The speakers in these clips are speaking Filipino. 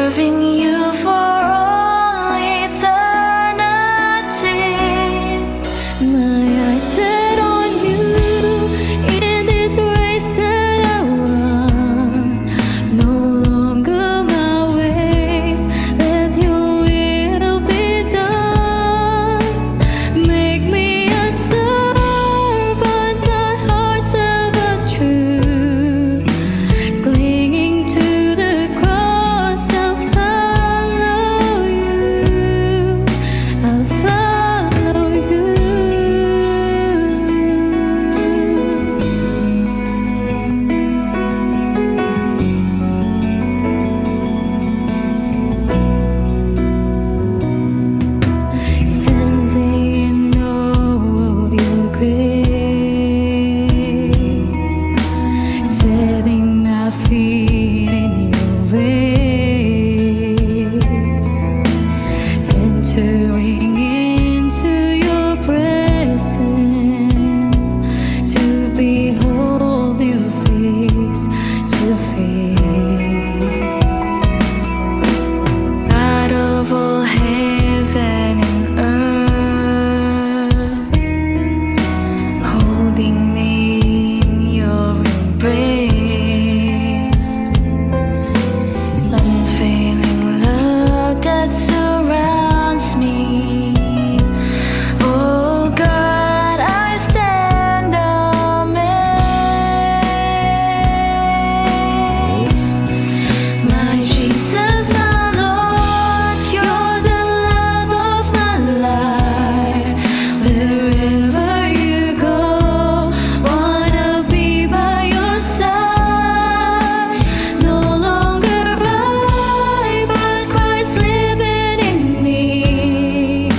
serving you for all eternity. My eyes set on you in this race that I run. No longer my ways, let your will be done. Make me a servant, my heart's ever true. Clinging to the cross, I'll follow you. I'll follow you. Standing in awe of your grace, setting my feet in your ways, entering into your presence to behold you face to face. God of all heaven and earth, holding me in your embrace, unfailing love that surrounds me. Oh God, I stand amazed. My Jesus, our Lord, you're the love of my life. Wherever you go, wanna be by your side. No longer I, but Christ living in me,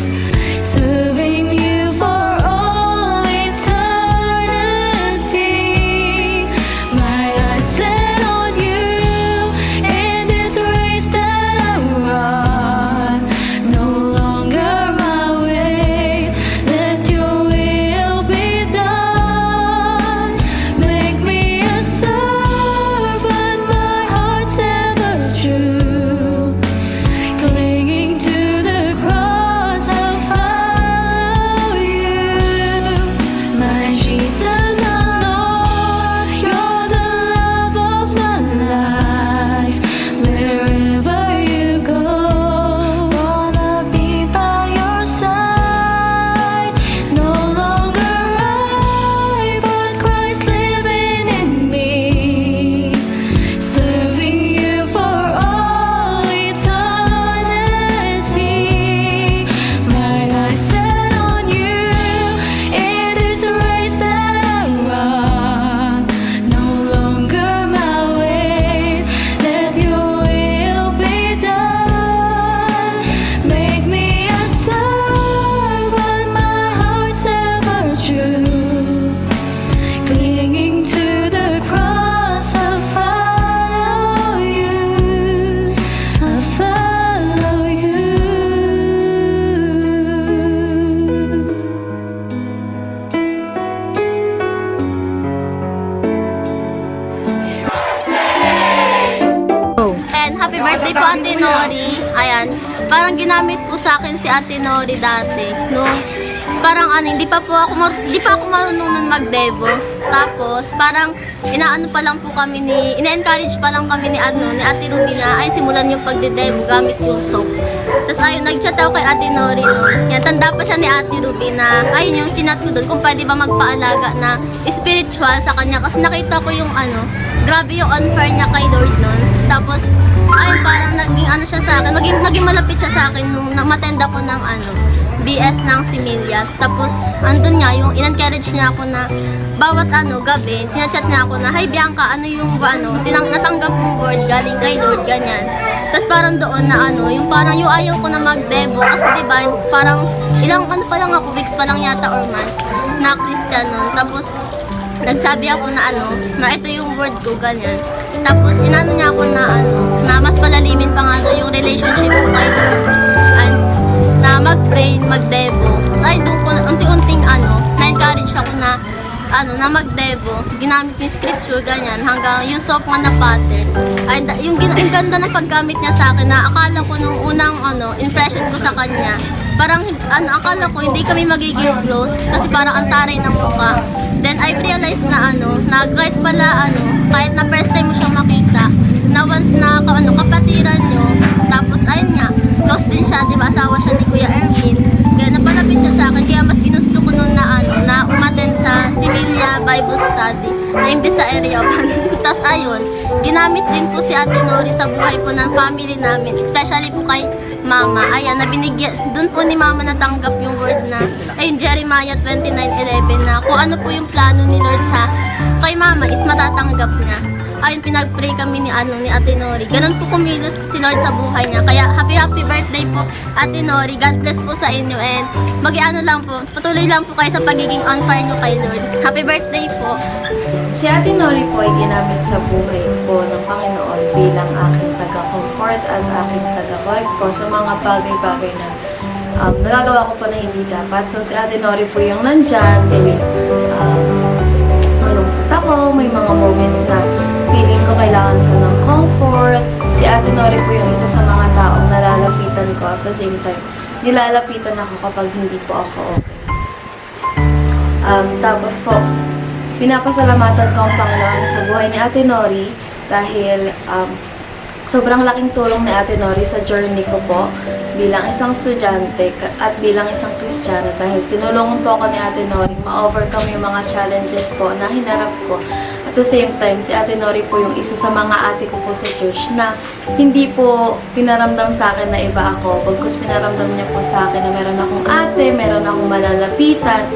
serving you for all eternity. My eyes set on you in this race that I run. No longer my ways, let your will be done. Make me a servant, my heart's ever true. Clinging to the cross, I'll follow you. My Jesus, our Lord, you're the love of my life. Wherever you go, wanna be by your side. No longer I, but Christ living in me, serving you for all eternity. My eyes set on you in this race that I run. No longer my ways, let your will be done. Make me a servant, my heart's ever true. Clinging to the cross, I'll follow you. I'll follow you. And happy birthday po Ate Nori. Ayan, parang ginamit po sa akin si Ate Nori dati, no? Parang hindi pa ako marunong mag-devo. Tapos parang inaano pa lang po kami ina-encourage pa lang kami ni Ate Ruby na ay simulan yung pagde-devo gamit yung soap. Tapos ayun, nag-chat ako kay Ate Nori noon. Yan, tanda pa siya ni Ate Ruby na ayun yung chinat ko doon kung pwede ba magpaalaga na spiritual sa kanya kasi nakita ko yung grabe yung on fire niya kay Lord noon. Tapos ayun, parang naging siya sa akin, naging malapit siya sa akin nung matenda ko ng BS ng Similia. Tapos andun nga yung in-encourage niya ako na bawat gabi, chinachat niya ako na, "Hi Bianca, ano yung natanggap mong word galing kay Lord," ganyan. Tapos parang doon na yung parang yung ayaw ko na mag-devo kasi diba, parang ilang pa lang ako, weeks pa lang yata or months na Christian nun. Tapos nagsabi ako na na ito yung word ko, ganyan. Tapos inano niya ako na na mas palalimin pa nga doon yung relationship ko kay Lord. And na mag-pray, mag-devo. So ay doon ko unti-unting na-encourage ako na na mag-devo, ginamit yung scripture, ganyan, hanggang yung soap nga na pattern. Ay, yung ganda ng paggamit niya sa akin na akala ko nung unang impression ko sa kanya, parang akala ko hindi kami magiging close kasi parang ang taray ng mukha. Then I realized na na kahit pala kahit na first time mo siyang makita, na once na kapatiran nyo, tapos ayun nga, close din siya, di ba, asawa siya ni Kuya Erwin. Kaya napalapit siya sa akin, kaya mas ginusto ko nun na umattend sa Similia Bible Study, na imbis sa area 1. Tapos ayun, ginamit din po si Ate Nori sa buhay po ng family namin, especially po kay Mama. Ayan, nabinigyan, dun po ni Mama natanggap yung word na, ayun, Jeremiah 29:11, na kung ano po yung plano ni Lord sa kay Mama is matatanggap niya. Ayun, pinag-pray kami ni Ate Nori. Ganun po kumilos si Lord sa buhay niya. Kaya happy birthday po, Ate Nori. God bless po sa inyo, and lang po, patuloy lang po kayo sa pagiging on fire nyo kay Lord. Happy birthday po. Si Ate Nori po ay ginamit sa buhay po ng Panginoon bilang aking taga-comfort at aking taga-correct po sa mga bagay-bagay na nagagawa ko po na hindi dapat. So si Ate Nori po yung nandyan, malungkot ako, may mga moments na feeling ko kailangan ko ng comfort. Si Ate Nori po yung isa sa mga taong nalalapitan ko at the same time, nilalapitan ako kapag hindi po ako okay. Tapos po, pinapasalamatan ko ang Panginoon sa buhay ni Ate Nori dahil sobrang laking tulong ni Ate Nori sa journey ko po bilang isang estudyante at bilang isang Kristiyana, dahil tinulungan po ako ni Ate Nori ma-overcome yung mga challenges po na hinarap ko. At the same time, si Ate Nori po yung isa sa mga ate ko po sa church na hindi po pinaramdam sa akin na iba ako. Bagkus pinaramdam niya po sa akin na meron akong ate, meron akong malalapitan.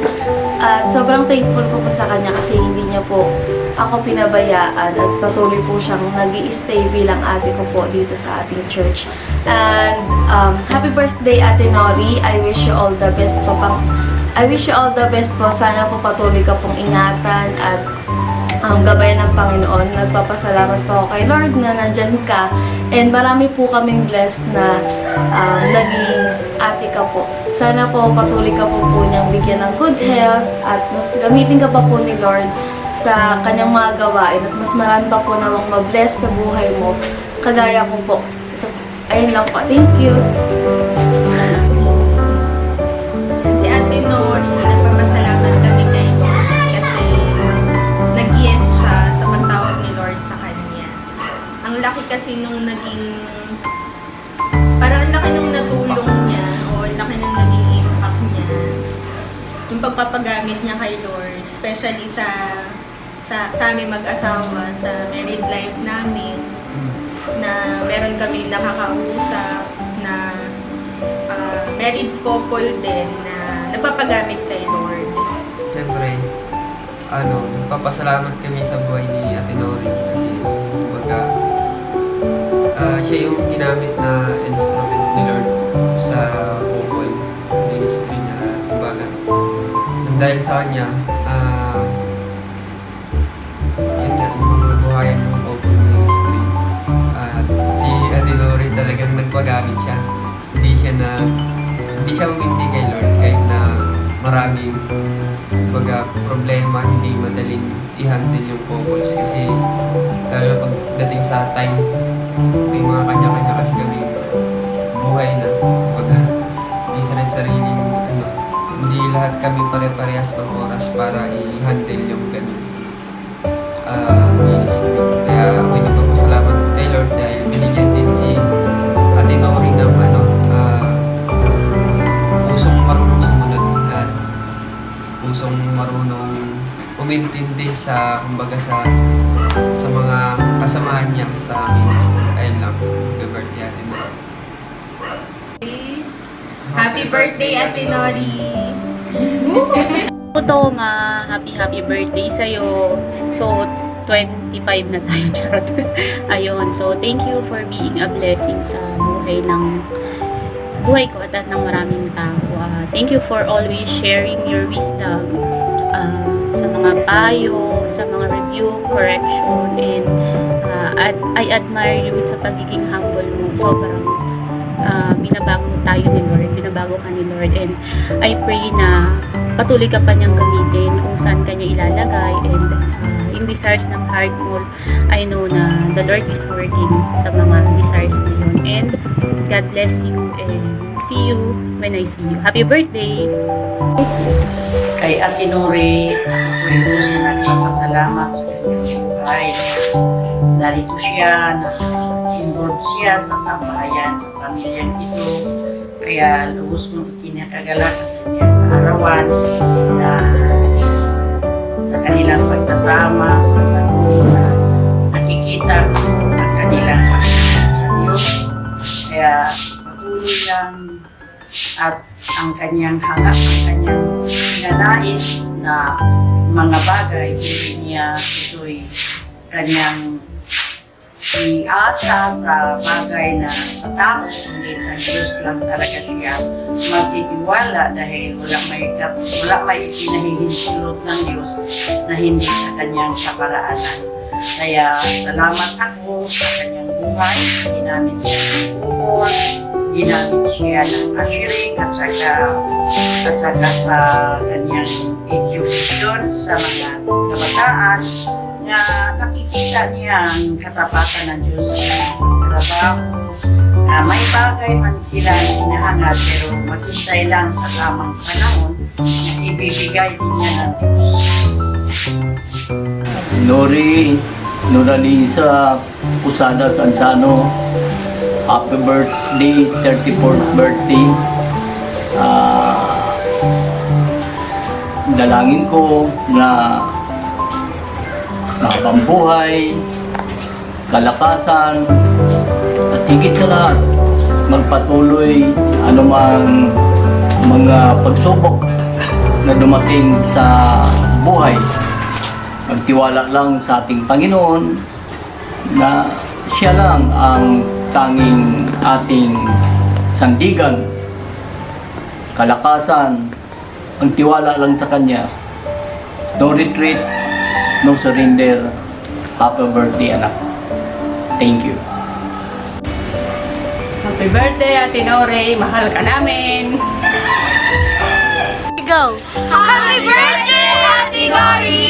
At sobrang thankful po sa kanya kasi hindi niya po ako pinabayaan at patuloy po siyang nag-i-stay bilang ate ko po dito sa ating church. And happy birthday, Ate Nori. I wish you all the best po. I wish you all the best po. Sana po patuloy ka pong ingatan at gabayan ng Panginoon. Nagpapasalamat po ako kay Lord na nandyan ka. And marami po kaming blessed na naging ate ka po. Sana po patuloy ka po niyang bigyan ng good health at mas gamitin ka pa po ni Lord sa kanyang mga gawain at mas marami pa po namang ma-bless sa buhay mo. Kagaya ko po. Ito, ayun lang po. Thank you. Si Ate Nori, nagpapasalamat kami kay Lord kasi nag-yes siya sa pagtawag ni Lord sa kanya. Ang laki kasi nung naging, parang ang laki nung natulong niya o ang laki nung naging impact niya, yung pagpapagamit niya kay Lord, especially sa aming mag-asawa, sa married life namin, na meron kami nakakausap na married couple din na nagpapagamit kay Lord. Siyempre, nagpapasalamat kami sa buhay ni Ate Nori kasi kumbaga siya yung ginamit na instrument ni Lord sa Open Ministry na kumbaga. Dahil sa kanya, yun nga, yung buhayan ng Open Ministry. At si Ate Nori talagang nagpagamit siya. Hindi siya umindi kay Lord kahit na maraming kumbaga problema, hindi madaling i-handle yung focus kasi lalo na pagdating sa time, may mga kanya-kanya kasi kami buhay na kumbaga may sarili-sariling hindi lahat kami pare-parehas ng oras para i-handle yung ganun ministry. Kaya ako nagpapasalamat kay Lord dahil binigyan din si Ate Nori ng pusong marunong sumunod at pusong marunong umintindi sa kumbaga sa mga kasamahan niya sa ministry. Ayun lang. Happy birthday, Ate Nori. Happy birthday, Ate Nori! Ito nga, happy birthday sa'yo. So, 25 na tayo, charot. Ayun, so thank you for being a blessing sa buhay ko at ng maraming tao. Thank you for always sharing your wisdom sa mga payo, sa mga review, correction, and I admire you sa pagiging humble mo. Sobrang binabago tayo ni Lord, binabago ka ni Lord, and I pray na patuloy ka pa niyang gamitin kung saan ka niya ilalagay, and yung desires ng heart mo, I know na the Lord is working sa mga desires na yun. And God bless you, and see you when I see you. Happy birthday! Kay Ate Nori, ako rin po siya nagpapasalamat sa kanyang buhay. Narito siya, na-involve siya sa sambahayan, sa pamilyang ito. Kaya lubos mo kinakagalak ang kanyang kaarawan na sa kanilang pagsasama, sa tanong na nakikita ko ang kanilang pagkakas sa Diyos. Kaya patuloy lang at ang kanyang hangak, ang kanyang nanais na mga bagay, hindi niya ito'y kanyang iasa sa bagay na sa tao, kundi sa Diyos lang talaga siya magtitiwala dahil wala may ipinahihinsulot ng Diyos na hindi sa kanyang kaparaanan. Kaya salamat ako sa kanyang buhay, hindi namin siya inuupor, hindi namin siya ng ashiring at saka sa kanyang education sa mga kabataan na nakikita niya ang katapatan ng Diyos sa trabaho. May bagay man sila hinahangad pero maghintay lang sa tamang panahon na ibibigay din niya ng Diyos. Nori Noralisa Pusada Sansano, happy birthday, 34th birthday. Dalangin ko na mahabang buhay, kalakasan, at higit sa lahat, magpatuloy anumang mga pagsubok na dumating sa buhay. Magtiwala lang sa ating Panginoon na siya lang ang tanging ating sandigan, kalakasan, ang tiwala lang sa Kanya. No retreat, no surrender. Happy birthday, anak. Thank you. Happy birthday, Ate Nori. Mahal ka namin. Go! Happy birthday, Ate Nori!